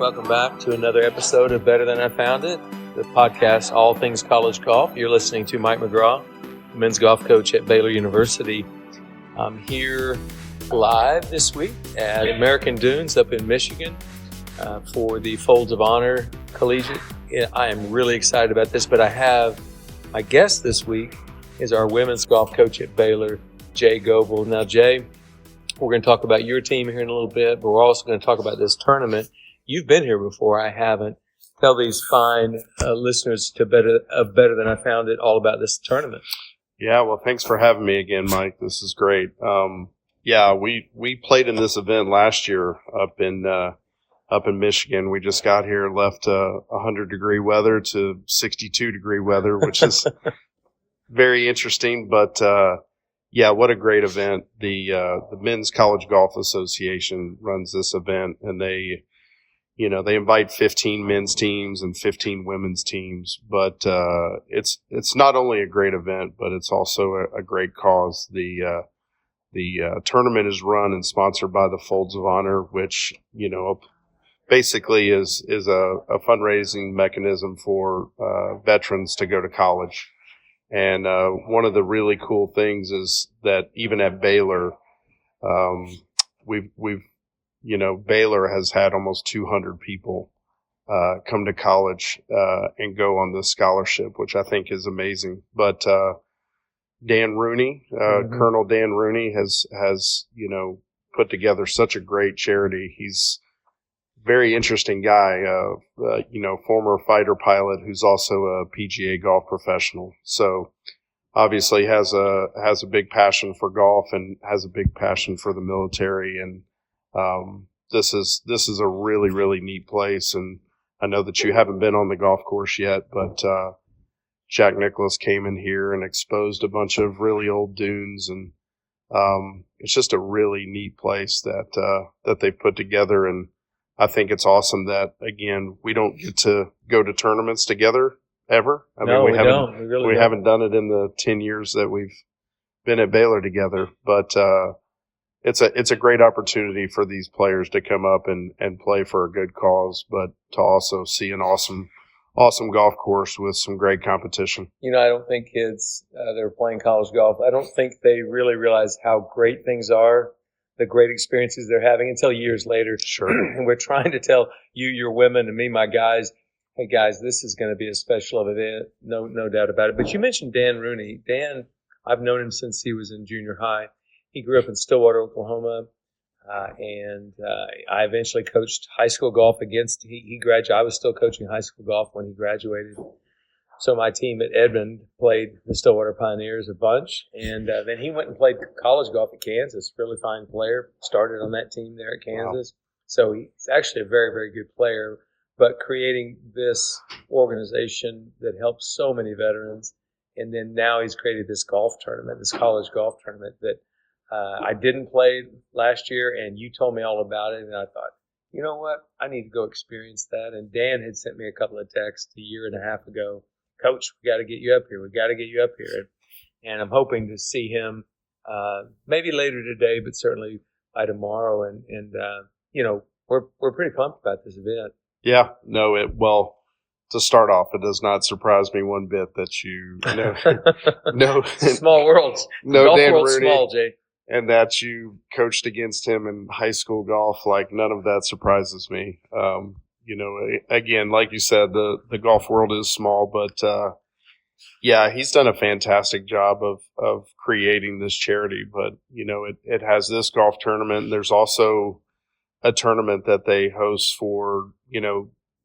Welcome back to another episode of Better Than I Found It, the podcast, all things college golf. You're listening to Mike McGraw, men's golf coach at Baylor University. I'm here live this week at American Dunes up in Michigan for the Folds of Honor Collegiate. I am really excited about this, but I have my guest this week is our women's golf coach at Baylor, Jay Goble. Now, Jay, we're going to talk about your team here in a little bit, but we're also going to talk about this tournament. You've been here before. I haven't. Tell these fine listeners to Better Than I Found It all about this tournament. Yeah, well, thanks for having me again, Mike. This is great. We played in this event last year up in Michigan. We just got here, left 100-degree weather to 62-degree weather, which is very interesting. But what a great event! The Men's College Golf Association runs this event, and they invite 15 men's teams and 15 women's teams. But it's not only a great event, but it's also a great cause. The tournament is run and sponsored by the Folds of Honor, which basically is a fundraising mechanism for veterans to go to college. And one of the really cool things is that even at Baylor, Baylor has had almost 200 people come to college and go on this scholarship, which I think is amazing. But Dan Rooney, Colonel Dan Rooney, has put together such a great charity. He's a very interesting guy, former fighter pilot who's also a PGA golf professional. So obviously has a big passion for golf and has a big passion for the military. And this is a really, really neat place. And I know that you haven't been on the golf course yet, but Jack Nicklaus came in here and exposed a bunch of really old dunes, and it's just a really neat place that they put together. And I think it's awesome that, again, we don't get to go to tournaments together ever. We haven't done it in the 10 years that we've been at Baylor together, but it's a great opportunity for these players to come up and play for a good cause, but to also see an awesome golf course with some great competition. I don't think kids that are playing college golf, I don't think they really realize how great things are, the great experiences they're having until years later. Sure. And we're trying to tell you, your women, and me, my guys, hey guys, this is going to be a special event. No doubt about it. But you mentioned Dan Rooney. Dan, I've known him since he was in junior high. He grew up in Stillwater, Oklahoma. And I eventually coached high school golf he graduated. I was still coaching high school golf when he graduated. So my team at Edmond played the Stillwater Pioneers a bunch. And then he went and played college golf at Kansas. Really fine player. Started on that team there at Kansas. Wow. So he's actually a very, very good player. But creating this organization that helps so many veterans. And then now he's created this golf tournament, this college golf tournament that I didn't play last year, and you told me all about it, and I thought, you know what? I need to go experience that. And Dan had sent me a couple of texts a year and a half ago. Coach, we got to get you up here. We got to get you up here. And I'm hoping to see him maybe later today, but certainly by tomorrow. And we're pretty pumped about this event. Yeah, to start off, it does not surprise me one bit that you know small worlds. No, Dan world's Rooney, small, Jay. And that you coached against him in high school golf. Like, none of that surprises me. Again, like you said, the golf world is small, but he's done a fantastic job of creating this charity. But it has this golf tournament. There's also a tournament that they host for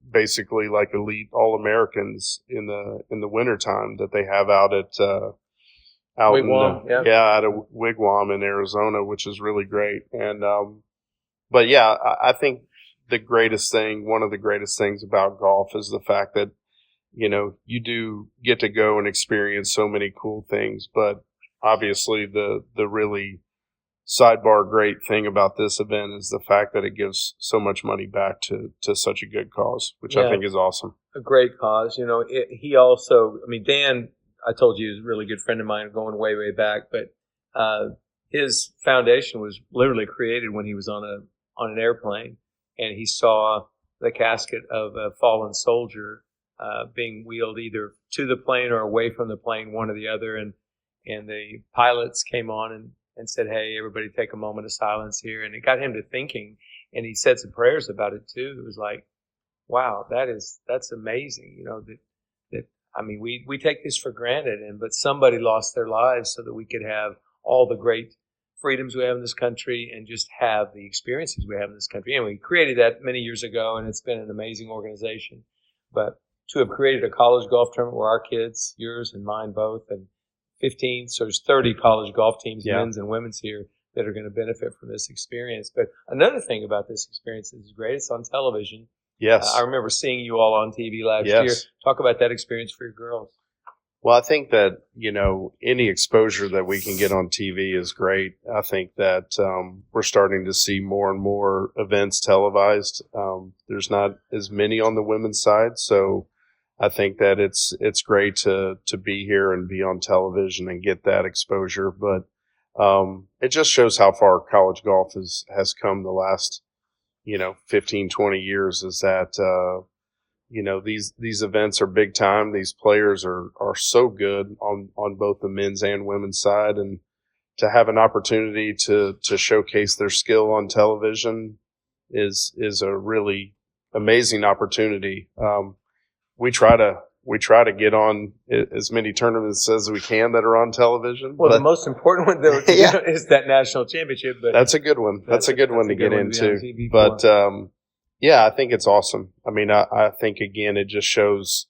basically like elite All-Americans in the wintertime that they have out at Wigwam, out of Wigwam in Arizona, which is really great. And I think one of the greatest things about golf is the fact that you do get to go and experience so many cool things. But obviously the really sidebar great thing about this event is the fact that it gives so much money back to such a good cause, which I think is awesome. A great cause. He also, Dan, I told you, is a really good friend of mine going way, way back, but his foundation was literally created when he was on an airplane, and he saw the casket of a fallen soldier being wheeled either to the plane or away from the plane, one or the other. And the pilots came on and said, hey, everybody take a moment of silence here. And it got him to thinking. And he said some prayers about it too. It was like, wow, that's amazing. You know, that I mean, we take this for granted, but somebody lost their lives so that we could have all the great freedoms we have in this country and just have the experiences we have in this country. And we created that many years ago, and it's been an amazing organization. But to have created a college golf tournament where our kids, yours and mine both, and 15, so there's 30 college golf teams, men's and women's here, that are going to benefit from this experience. But another thing about this experience is great. It's on television. Yes. I remember seeing you all on TV last year. Talk about that experience for your girls. Well, I think that, you know, any exposure that we can get on TV is great. I think that we're starting to see more and more events televised. There's not as many on the women's side, so I think that it's great to be here and be on television and get that exposure. But it just shows how far college golf has come the last, 15, 20 years, is that, these events are big time. These players are so good on both the men's and women's side. And to have an opportunity to showcase their skill on television is a really amazing opportunity. We try to get on as many tournaments as we can that are on television. Well, the most important one, though, is that national championship. But that's a good one. That's a good one to get into. But, I think it's awesome. I mean, I think, again, it just shows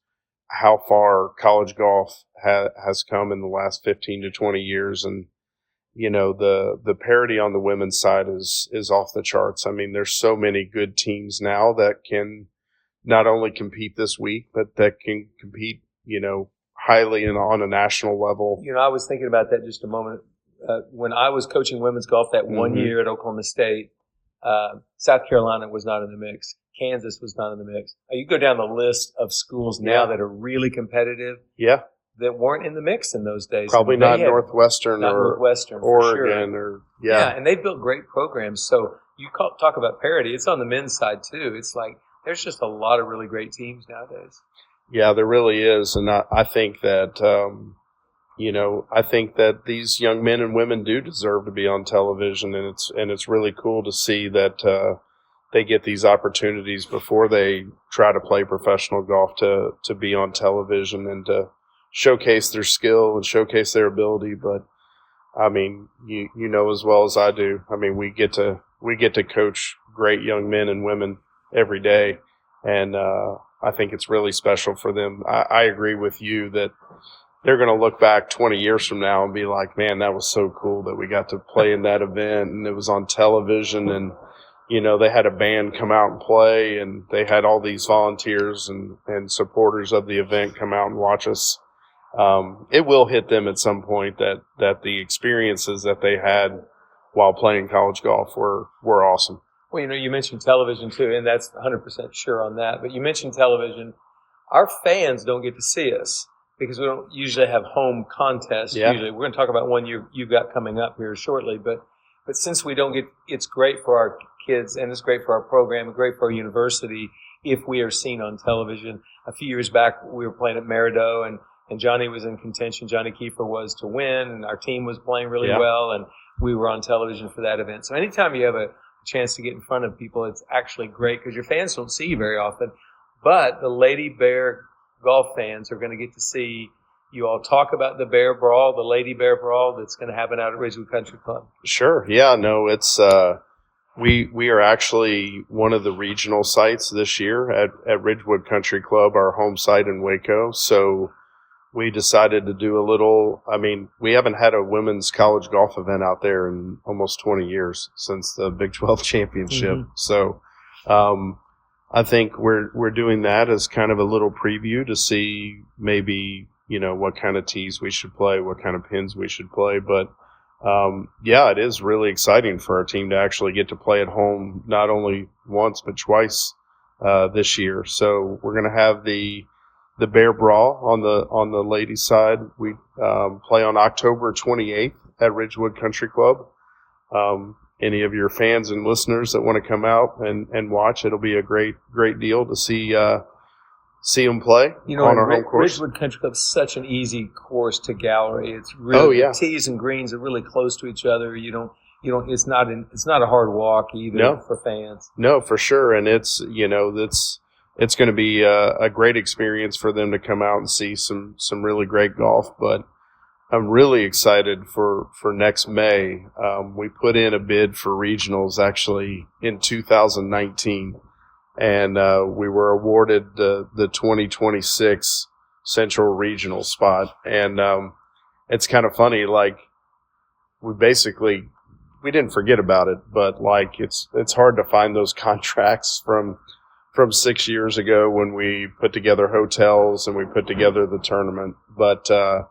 how far college golf has come in the last 15 to 20 years. And, the parity on the women's side is off the charts. I mean, there's so many good teams now that can not only compete this week, but that can compete, highly and on a national level. I was thinking about that just a moment. When I was coaching women's golf that one year at Oklahoma State, South Carolina was not in the mix. Kansas was not in the mix. You go down the list of schools now that are really competitive. Yeah. That weren't in the mix in those days. Probably not Northwestern or Oregon sure. And they built great programs. So you talk about parity. It's on the men's side too. It's like there's just a lot of really great teams nowadays. Yeah, there really is. And I think that, I think that these young men and women do deserve to be on television. And it's really cool to see that they get these opportunities before they try to play professional golf to be on television and to showcase their skill and showcase their ability. But, I mean, you know as well as I do, I mean, we get to coach great young men and women every day, and I think it's really special for them. I agree with you that they're going to look back 20 years from now and be like, man, that was so cool that we got to play in that event and it was on television, and they had a band come out and play, and they had all these volunteers and supporters of the event come out and watch us. It will hit them at some point that the experiences that they had while playing college golf were awesome. Well, you mentioned television too, and that's 100% sure on that. But you mentioned television. Our fans don't get to see us because we don't usually have home contests. Yeah. Usually, we're going to talk about one you've got coming up here shortly. But since we don't get, it's great for our kids and it's great for our program and great for our university if we are seen on television. A few years back, we were playing at Merideau, and Johnny was in contention. Johnny Kiefer was to win, and our team was playing really well, and we were on television for that event. So anytime you have a chance to get in front of people, it's actually great because your fans don't see you very often. But the Lady Bear golf fans are going to get to see you all talk about the Bear Brawl, the Lady Bear Brawl that's going to happen out at Ridgewood Country Club. Sure. Yeah, no, it's we are actually one of the regional sites this year at Ridgewood Country Club, our home site in Waco. So we decided to do we haven't had a women's college golf event out there in almost 20 years since the Big 12 championship. Mm-hmm. So I think we're doing that as kind of a little preview to see maybe, what kind of tees we should play, what kind of pins we should play. But, it is really exciting for our team to actually get to play at home not only once but twice this year. So we're going to have the Bear Brawl on the ladies' side. We play on October 28th at Ridgewood Country Club. any of your fans and listeners that want to come out and watch, it'll be a great deal to see them play on our home course. Ridgewood Country Club is such an easy course to gallery. It's really the tees and greens are really close to each other. It's not a hard walk either for fans. No, for sure, and it's going to be a great experience for them to come out and see some really great golf. But I'm really excited for next May. We put in a bid for regionals actually in 2019, and we were awarded the 2026 Central Regional spot. And it's kind of funny, like we didn't forget about it, but like it's hard to find those contracts from 6 years ago when we put together hotels and we put together the tournament. But to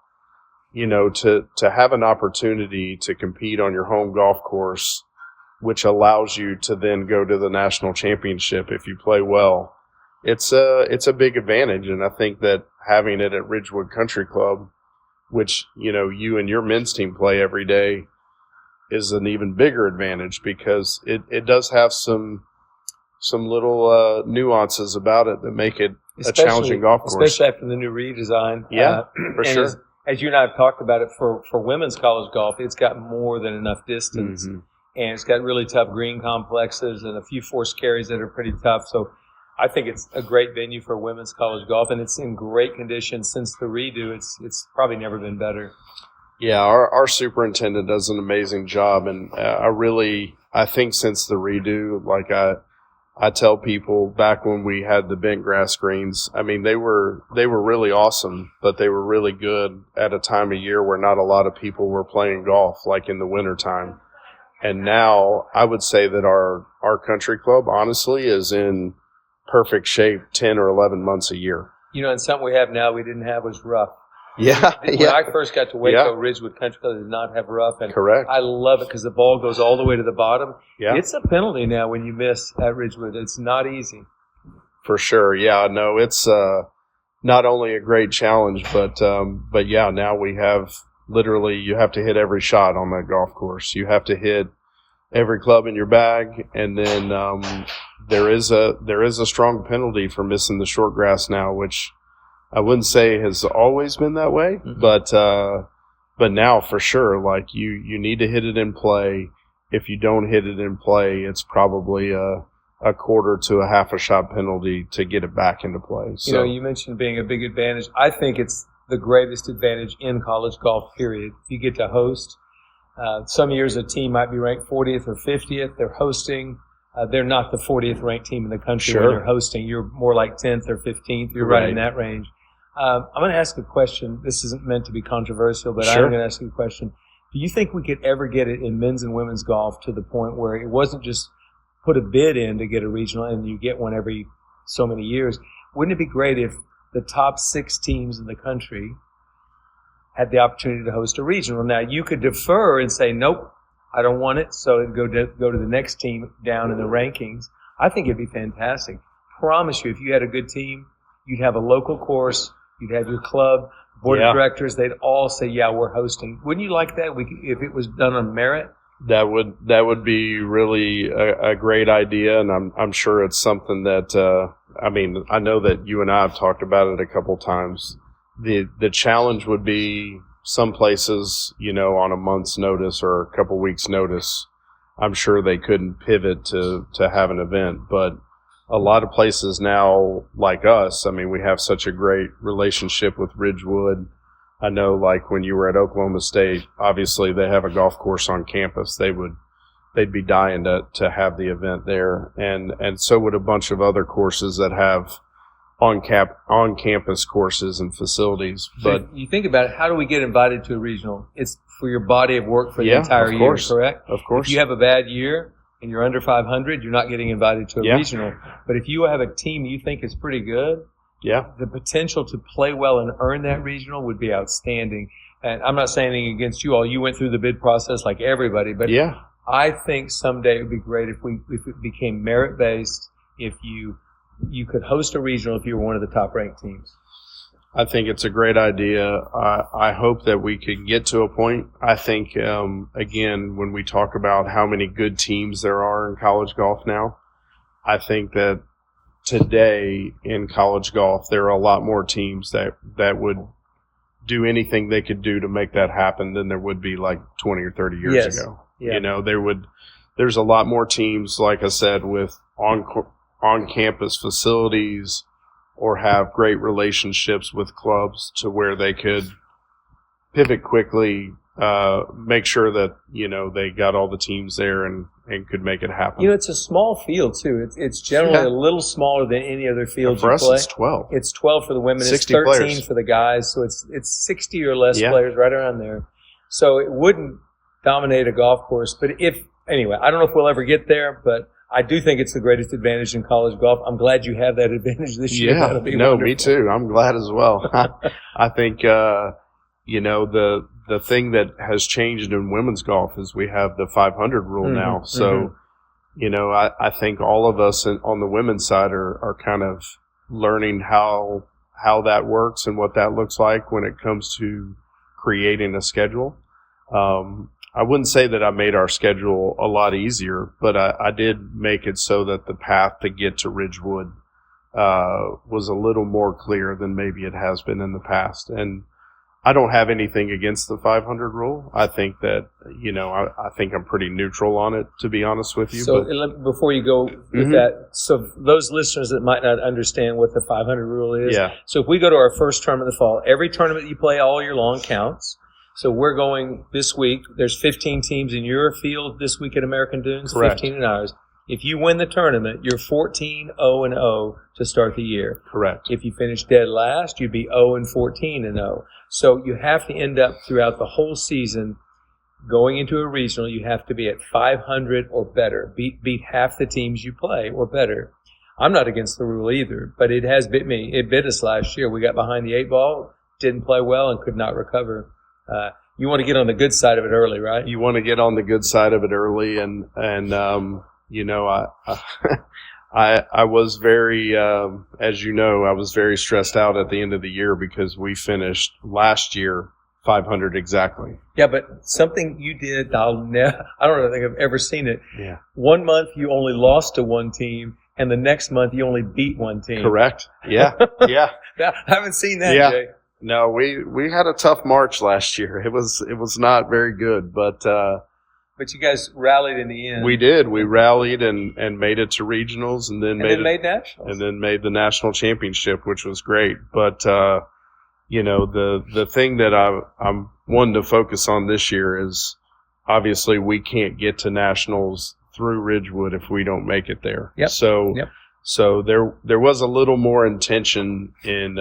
have an opportunity to compete on your home golf course, which allows you to then go to the national championship if you play well, it's a big advantage. And I think that having it at Ridgewood Country Club, which you and your men's team play every day, is an even bigger advantage, because it does have some little nuances about it that make it a challenging golf course. Especially after the new redesign. Yeah, for sure. As you and I have talked about it, for women's college golf, it's got more than enough distance. Mm-hmm. And it's got really tough green complexes and a few forced carries that are pretty tough. So I think it's a great venue for women's college golf, and it's in great condition since the redo. It's probably never been better. Yeah, our superintendent does an amazing job, and I think since the redo, like I tell people, back when we had the bent grass greens, I mean, they were really awesome, but they were really good at a time of year where not a lot of people were playing golf, like in the wintertime. And now I would say that our country club, honestly, is in perfect shape 10 or 11 months a year. And something we have now we didn't have was rough. Yeah. When I first got to Waco, Ridgewood Country Club did not have rough. And correct. I love it because the ball goes all the way to the bottom. Yeah. It's a penalty now when you miss at Ridgewood. It's not easy. For sure. Yeah, no, it's not only a great challenge, but now we have literally, you have to hit every shot on that golf course. You have to hit every club in your bag, and then there is a strong penalty for missing the short grass now, which I wouldn't say has always been that way, mm-hmm. but now for sure, like you need to hit it in play. If you don't hit it in play, it's probably a quarter to a half a shot penalty to get it back into play. So you mentioned being a big advantage. I think it's the greatest advantage in college golf, period. If you get to host, some years a team might be ranked 40th or 50th. They're hosting. They're not the 40th ranked team in the country when you're hosting. You're more like 10th or 15th. You're right in that range. I'm going to ask a question. This isn't meant to be controversial, but I'm going to ask you a question. Do you think we could ever get it in men's and women's golf to the point where it wasn't just put a bid in to get a regional and you get one every so many years? Wouldn't it be great if the top 6 teams in the country had the opportunity to host a regional? Now, you could defer and say, nope, I don't want it, so go to the next team down in the rankings. I think it'd be fantastic. Promise you, if you had a good team, you'd have a local course, you'd have your club, board of directors, they'd all say, yeah, we're hosting. Wouldn't you like that if it was done on merit? That would be really a great idea, and I'm sure it's something that I know that you and I have talked about it a couple times. The challenge would be some places, on a month's notice or a couple weeks' notice. I'm sure they couldn't pivot to have an event, but a lot of places now, like us, I mean, we have such a great relationship with Ridgewood. I know, like when you were at Oklahoma State, obviously they have a golf course on campus. They'd be dying to have the event there, and so would a bunch of other courses that have on campus courses and facilities. But you think about it, how do we get invited to a regional? It's for your body of work for the entire year, correct? Of course. If you have a bad year and you're under 500, you're not getting invited to a regional. But if you have a team you think is pretty good, the potential to play well and earn that regional would be outstanding. And I'm not saying anything against you all. You went through the bid process like everybody, but I think someday it would be great if it became merit-based, if you could host a regional if you were one of the top-ranked teams. I think it's a great idea. I hope that we could get to a point. I think, again, when we talk about how many good teams there are in college golf now, I think that today in college golf, there are a lot more teams that would do anything they could do to make that happen than there would be like 20 or 30 years ago. Yeah. There's a lot more teams, like I said, with on-campus facilities, or have great relationships with clubs to where they could pivot quickly, make sure that, they got all the teams there and could make it happen. It's a small field, too. It's generally a little smaller than any other field for you us, play. It's 12. It's 12 for the women. 60 it's 13 players. For the guys. So it's 60 or less players right around there. So it wouldn't dominate a golf course. But anyway, I don't know if we'll ever get there, but I do think it's the greatest advantage in college golf. I'm glad you have that advantage this year. Yeah, That'll be wonderful. Me too. I'm glad as well. I think, the thing that has changed in women's golf is we have the 500 rule now. So, I think all of us on the women's side are kind of learning how that works and what that looks like when it comes to creating a schedule. I wouldn't say that I made our schedule a lot easier, but I did make it so that the path to get to Ridgewood was a little more clear than maybe it has been in the past. And I don't have anything against the 500 rule. I think that, I think I'm pretty neutral on it, to be honest with you. So before you go with that, so those listeners that might not understand what the 500 rule is. Yeah. So if we go to our first tournament in the fall, every tournament you play all year long counts. So we're going this week. There's 15 teams in your field this week at American Dunes, Correct. 15 in ours. If you win the tournament, you're 14-0-0 to start the year. Correct. If you finish dead last, you'd be 0-14-0. So you have to end up throughout the whole season going into a regional. You have to be at 500 or better. Beat half the teams you play or better. I'm not against the rule either, but it has bit me. It bit us last year. We got behind the 8-ball, didn't play well, and could not recover. You want to get on the good side of it early, right? You want to get on the good side of it early, and I was very, as you know, I was very stressed out at the end of the year because we finished last year 500 exactly. Yeah, but something you did, I don't think I've ever seen it. Yeah. 1 month you only lost to one team, and the next month you only beat one team. Correct. Yeah. Yeah. I haven't seen that, yeah. Jay. No, we had a tough March last year. It was not very good, but you guys rallied in the end. We did. We rallied and made it to regionals, and then made nationals, and then made the national championship, which was great. But the thing that I'm wanting to focus on this year is obviously we can't get to nationals through Ridgewood if we don't make it there. Yep. So there was a little more intention in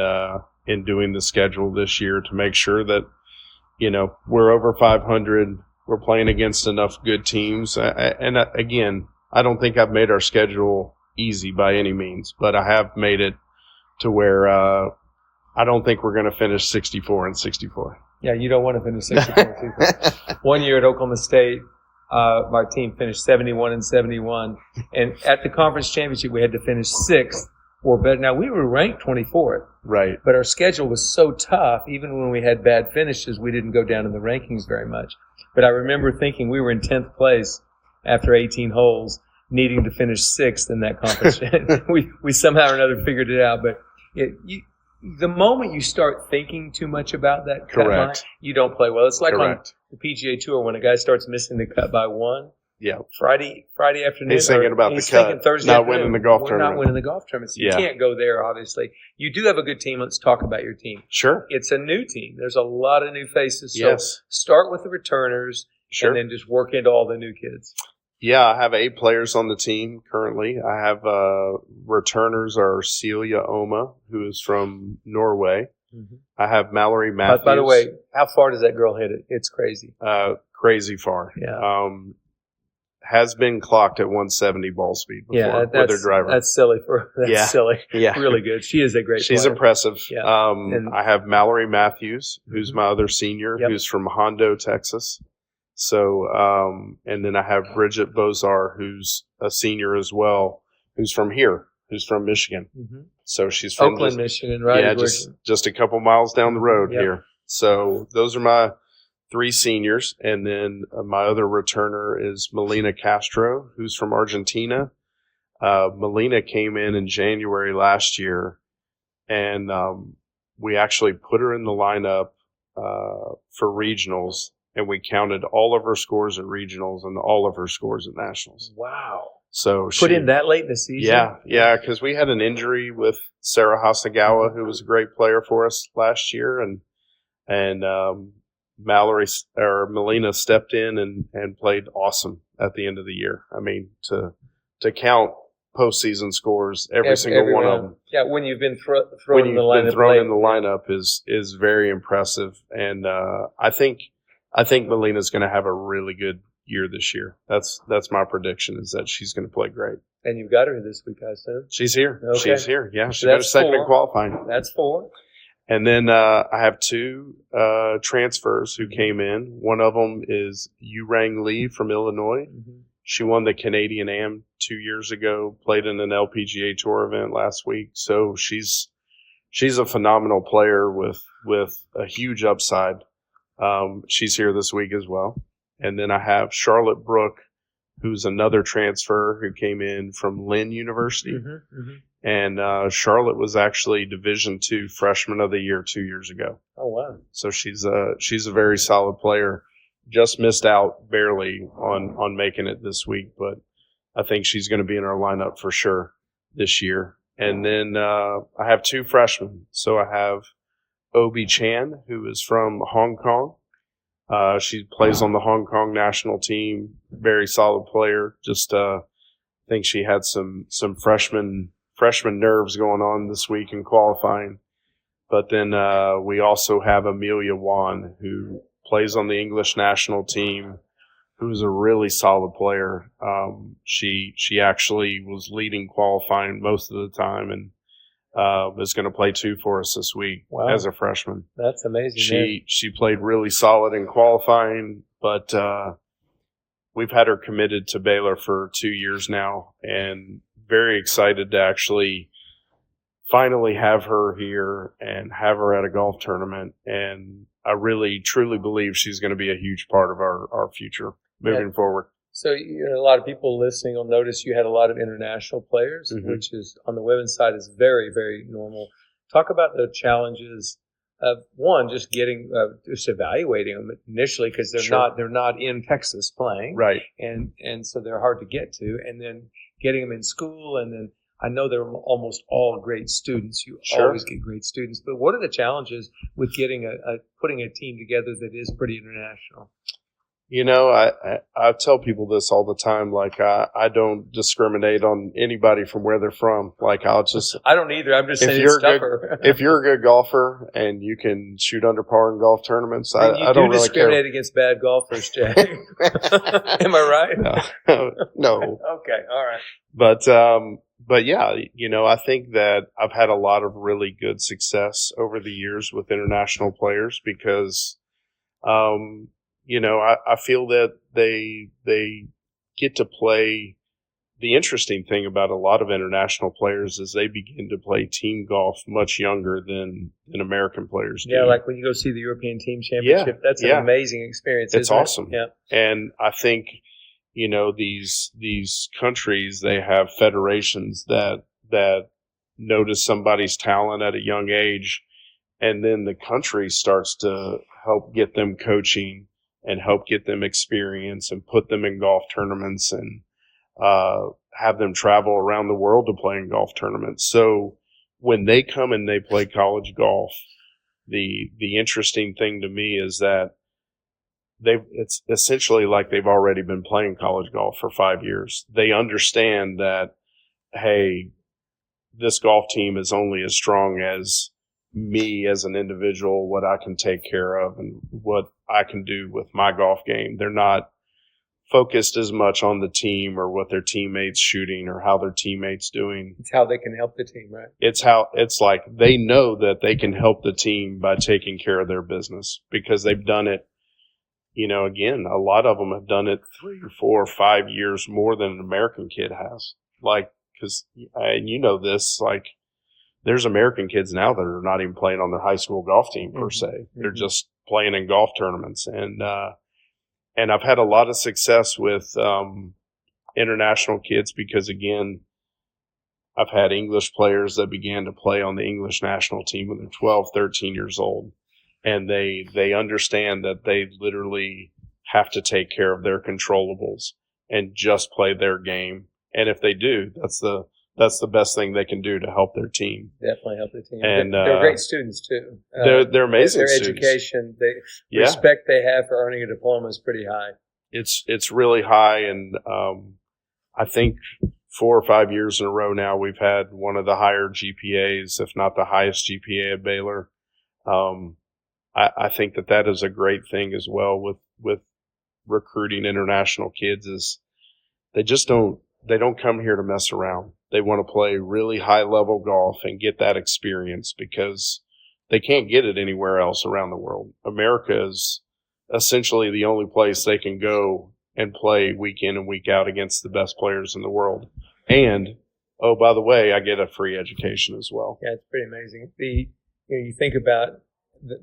doing the schedule this year to make sure that, we're over 500. We're playing against enough good teams. And again, I don't think I've made our schedule easy by any means, but I have made it to where I don't think we're going to finish 64-64. Yeah, you don't want to finish 64-64. 1 year at Oklahoma State, my team finished 71-71. And at the conference championship, we had to finish 6th. Or better. Now, we were ranked 24th. Right. But our schedule was so tough, even when we had bad finishes, we didn't go down in the rankings very much. But I remember thinking we were in 10th place after 18 holes, needing to finish 6th in that conference. we somehow or another figured it out. But the moment you start thinking too much about that cut line, you don't play well. It's like on the PGA Tour when a guy starts missing the cut by one. Yeah. Friday afternoon. He's thinking about the cut. Thursday not afternoon. winning the golf tournament. We're not winning the golf tournament. So you can't go there, obviously. You do have a good team. Let's talk about your team. Sure. It's a new team. There's a lot of new faces. So yes. Start with the returners and then just work into all the new kids. Yeah, I have 8 players on the team currently. I have returners are Celia Oma, who is from Norway. Mm-hmm. I have Mallory Matthews. By the way, how far does that girl hit it? It's crazy. Crazy far. Yeah. Has been clocked at 170 ball speed before with her driver. That's silly. Silly. Yeah. Really good. She is a great She's player. impressive. Yeah. I have Mallory Matthews, who's my other senior, who's from Hondo, Texas. So, and then I have Bridget Bozar, who's a senior as well, who's from here, who's from Michigan. Mm-hmm. So she's from Oakland, Michigan, right? Yeah, just a couple miles down the road here. So those are my 3 seniors. And then my other returner is Melina Castro, who's from Argentina. Melina came in January last year, and we actually put her in the lineup for regionals, and we counted all of her scores at regionals and all of her scores at nationals. Wow. So put in that late in the season? Yeah, because we had an injury with Sarah Hasagawa, who was a great player for us last year, and Melina stepped in and played awesome at the end of the year. I mean, to count postseason scores, every single one of them. Yeah, when you've been thrown in the lineup is very impressive, and I think Melina's going to have a really good year this year. That's my prediction, is that she's going to play great. And you've got her this week, I assume. She's here. Okay. She's here. Yeah, she got a second in qualifying. That's 4. And then I have 2 transfers who came in. One of them is Yurang Lee from Illinois. Mm-hmm. She won the Canadian Am 2 years ago, played in an LPGA Tour event last week. So she's a phenomenal player with a huge upside. She's here this week as well. And then I have Charlotte Brook, who's another transfer who came in from Lynn University. Mm-hmm, mm-hmm. And Charlotte was actually Division II Freshman of the Year 2 years ago. Oh, wow. So she's a very solid player. Just missed out barely on making it this week, but I think she's going to be in our lineup for sure this year. And then I have 2 freshmen. So I have Obi Chan, who is from Hong Kong. She plays on the Hong Kong national team. Very solid player. Just think she had some freshman nerves going on this week in qualifying. But then we also have Amelia Wan, who plays on the English national team, who's a really solid player. She actually was leading qualifying most of the time, and is going to play 2 for us this week. Wow. As a freshman. That's amazing. She played really solid in qualifying, but we've had her committed to Baylor for 2 years now, and very excited to actually finally have her here and have her at a golf tournament. And I really, truly believe she's going to be a huge part of our future moving forward. So a lot of people listening will notice you had a lot of international players, mm-hmm. which is on the women's side is very, very normal. Talk about the challenges of just getting, just evaluating them initially, because they're not in Texas playing, right? And so they're hard to get to, and then getting them in school, and then I know they're almost all great students. You always get great students, but what are the challenges with getting putting a team together that is pretty international? You know, I tell people this all the time. Like, I don't discriminate on anybody from where they're from. Like, I don't either. I'm just saying it's tougher. If you're a good golfer and you can shoot under par in golf tournaments, I don't really care. You discriminate against bad golfers, Jay. Am I right? No. Okay. All right. But yeah, I think that I've had a lot of really good success over the years with international players because, I feel that they get to play. The interesting thing about a lot of international players is they begin to play team golf much younger than American players do. Yeah, like when you go see the European Team Championship, that's an amazing experience. It's awesome. Yeah. And I think, these countries, they have federations that notice somebody's talent at a young age, and then the country starts to help get them coaching and help get them experience and put them in golf tournaments and have them travel around the world to play in golf tournaments. So when they come and they play college golf, the interesting thing to me is that it's essentially like they've already been playing college golf for 5 years. They understand that, hey, this golf team is only as strong as me as an individual, what I can take care of and what I can do with my golf game. They're not focused as much on the team or what their teammates shooting or how their teammates doing. It's how they can help the team, right? It's like they know that they can help the team by taking care of their business because they've done it. Again, a lot of them have done it 3 or 4 or 5 years more than an American kid has. Like, because and you know this, like there's American kids now that are not even playing on their high school golf team per se. They're just playing in golf tournaments, and I've had a lot of success with international kids because, again, I've had English players that began to play on the English national team when they're 12, 13 years old. And they understand that they literally have to take care of their controllables and just play their game. And if they do, that's the best thing they can do to help their team. Definitely help their team. And they're great students too. They're amazing their students. Education, respect they have for earning a diploma is pretty high. It's really high, and I think 4 or 5 years in a row now we've had one of the higher GPAs, if not the highest GPA at Baylor. I think that is a great thing as well with recruiting international kids. Is they don't come here to mess around. They want to play really high level golf and get that experience because they can't get it anywhere else around the world. America is essentially the only place they can go and play week in and week out against the best players in the world. And, oh, by the way, I get a free education as well. Yeah, it's pretty amazing. You think about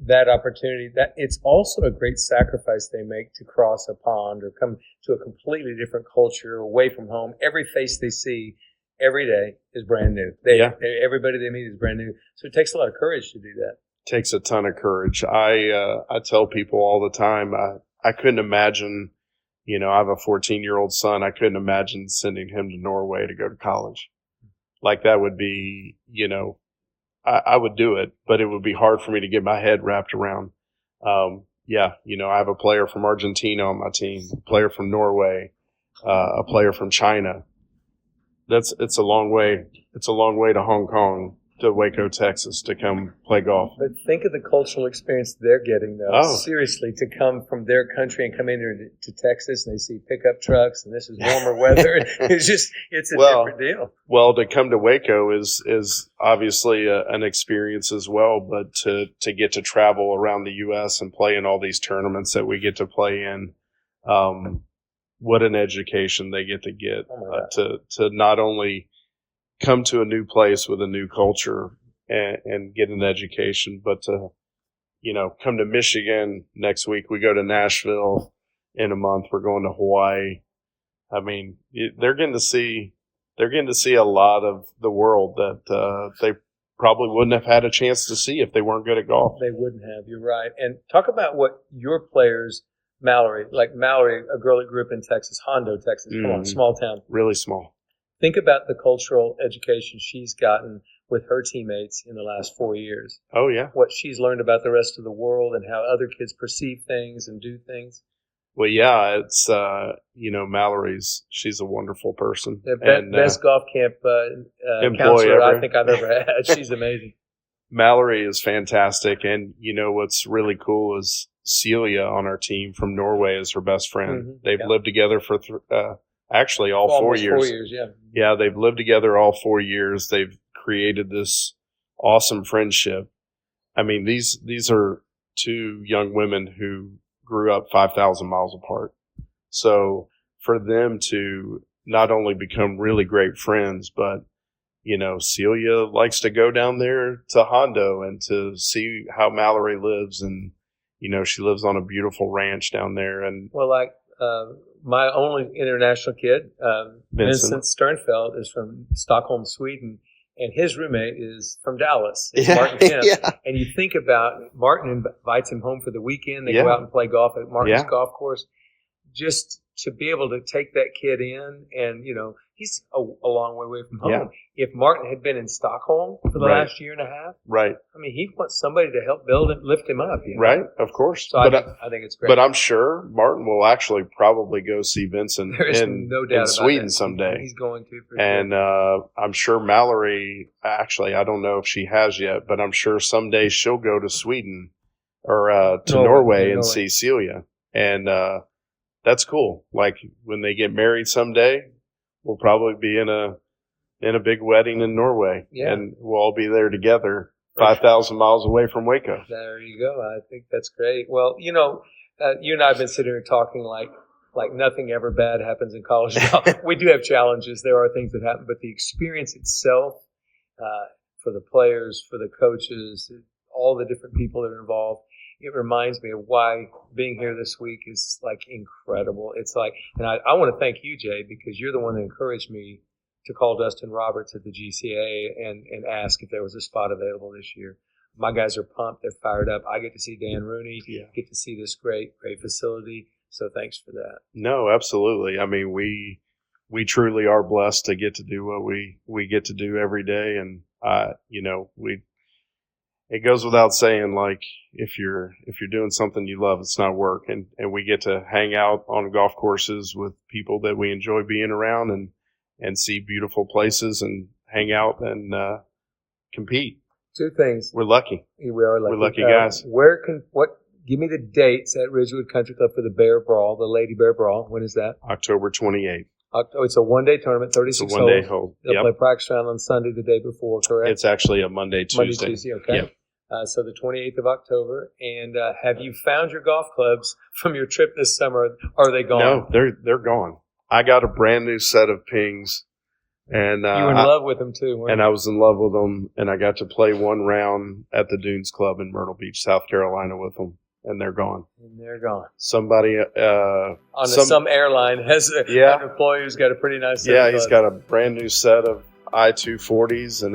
that opportunity, that it's also a great sacrifice they make to cross a pond or come to a completely different culture away from home. Every face they see every day is brand new. Everybody they meet is brand new. So it takes a lot of courage to do that. Takes a ton of courage. I tell people all the time, I couldn't imagine, I have a 14-year-old son. I couldn't imagine sending him to Norway to go to college. Like that would be, I would do it, but it would be hard for me to get my head wrapped around. I have a player from Argentina on my team, a player from Norway, a player from China. It's a long way. It's a long way to Hong Kong, to Waco, Texas, to come play golf. But think of the cultural experience they're getting, though. Oh. Seriously, to come from their country and come in here to Texas and they see pickup trucks and this is warmer weather. It's a different deal. Well, to come to Waco is obviously an experience as well, but to get to travel around the U.S. and play in all these tournaments that we get to play in, what an education they get to not only come to a new place with a new culture and get an education, but to, come to Michigan next week. We go to Nashville in a month. We're going to Hawaii. I mean, they're getting to see a lot of the world that they probably wouldn't have had a chance to see if they weren't good at golf. They wouldn't have. You're right. And talk about what your players, Mallory, a girl that grew up in Texas, Hondo, Texas, come on, small town. Really small. Think about the cultural education she's gotten with her teammates in the last 4 years. Oh, yeah. What she's learned about the rest of the world and how other kids perceive things and do things. Well, yeah, it's, she's a wonderful person. The best golf camp counselor I think I've ever had. She's amazing. Mallory is fantastic. And, what's really cool is Celia on our team from Norway is her best friend. Mm-hmm. They've lived together for actually all 4 years. 4 years, yeah. Yeah, they've lived together all 4 years. They've created this awesome friendship. I mean, these are two young women who grew up 5,000 miles apart. So for them to not only become really great friends, but, Celia likes to go down there to Hondo and to see how Mallory lives. And, she lives on a beautiful ranch down there. And my only international kid, Vincent Sternfeld, is from Stockholm, Sweden, and his roommate is from Dallas. It's Martin Kemp. Yeah. And you think about Martin invites him home for the weekend. They go out and play golf at Martin's golf course. Just to be able to take that kid in, and he's a long way away from home. Yeah. If Martin had been in Stockholm for the last year and a half, I mean, he'd want somebody to help build and lift him up. Right, of course. So I think it's great. But I'm sure Martin will actually probably go see Vincent in Sweden someday. He's going to. And I'm sure Mallory, actually, I don't know if she has yet, but I'm sure someday she'll go to Sweden or to Norway and see Celia. And that's cool. Like when they get married someday, we'll probably be in a big wedding in Norway, and we'll all be there together, 5,000 miles away from Waco. There you go. I think that's great. Well, you and I have been sitting here talking like like nothing ever bad happens in college golf. We do have challenges. There are things that happen, but the experience itself, for the players, for the coaches, all the different people that are involved, it reminds me of why being here this week is like incredible. It's like, and I want to thank you, Jay, because you're the one that encouraged me to call Dustin Roberts at the GCA and ask if there was a spot available this year. My guys are pumped. They're fired up. I get to see Dan Rooney, get to see this great facility. So thanks for that. No, absolutely. I mean, we truly are blessed to get to do what we get to do every day. And, it goes without saying, like, if you're doing something you love, it's not work. And we get to hang out on golf courses with people that we enjoy being around and see beautiful places and hang out and compete. Two things. We're lucky. We are lucky. We're lucky guys. Give me the dates at Ridgewood Country Club for the Bear Brawl, the Lady Bear Brawl. When is that? October 28th. It's a one-day tournament, 36 holes. It's a one-day hole. They'll play practice round on Sunday the day before, correct? It's actually a Monday, Tuesday. Monday, Tuesday, okay. Yep. So the 28th of October. And have you found your golf clubs from your trip this summer? Are they gone? No, they're gone. I got a brand new set of pings. And you were in love with them too, weren't you? And I was in love with them, and I got to play one round at the Dunes Club in Myrtle Beach, South Carolina with them, and they're gone. And they're gone. Somebody some airline has an employee who's got a pretty nice set. Yeah, he's got a brand new set of I-240s and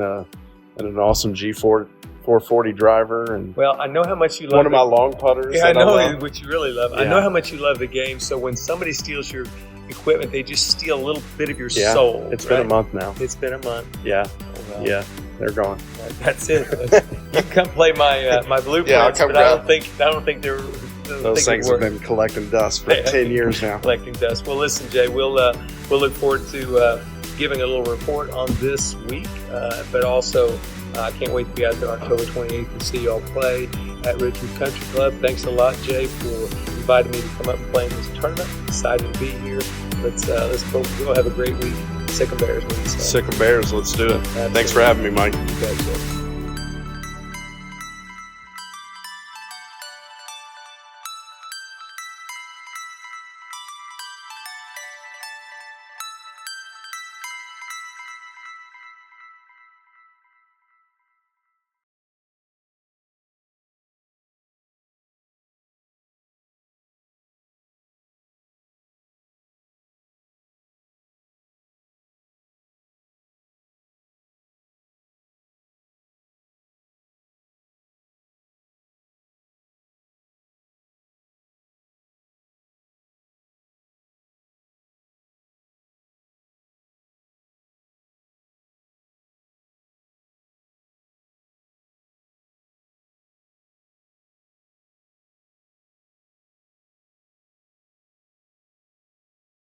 an awesome G440 driver. And well, I know how much you love one of my long putters. Yeah, I know what you really love. Yeah. I know how much you love the game. So when somebody steals your equipment, they just steal a little bit of your soul. It's been a month now. It's been a month. Yeah. Oh, well. Yeah. They're gone. That's it. You can come play my blueprints, I'll come but I don't think they're those things have been collecting dust for 10 years now. Collecting dust. Well, listen, Jay, we'll look forward to giving a little report on this week, but also I can't wait to be out there October 28th to see y'all play at Ridgewood Country Club. Thanks a lot, Jay, for inviting me to come up and play in this tournament. Excited to be here. Let's go have a great week. Sick 'em Bears. Sick 'em Bears. Let's do it. Absolutely. Thanks for having me, Mike. You bet, Jay.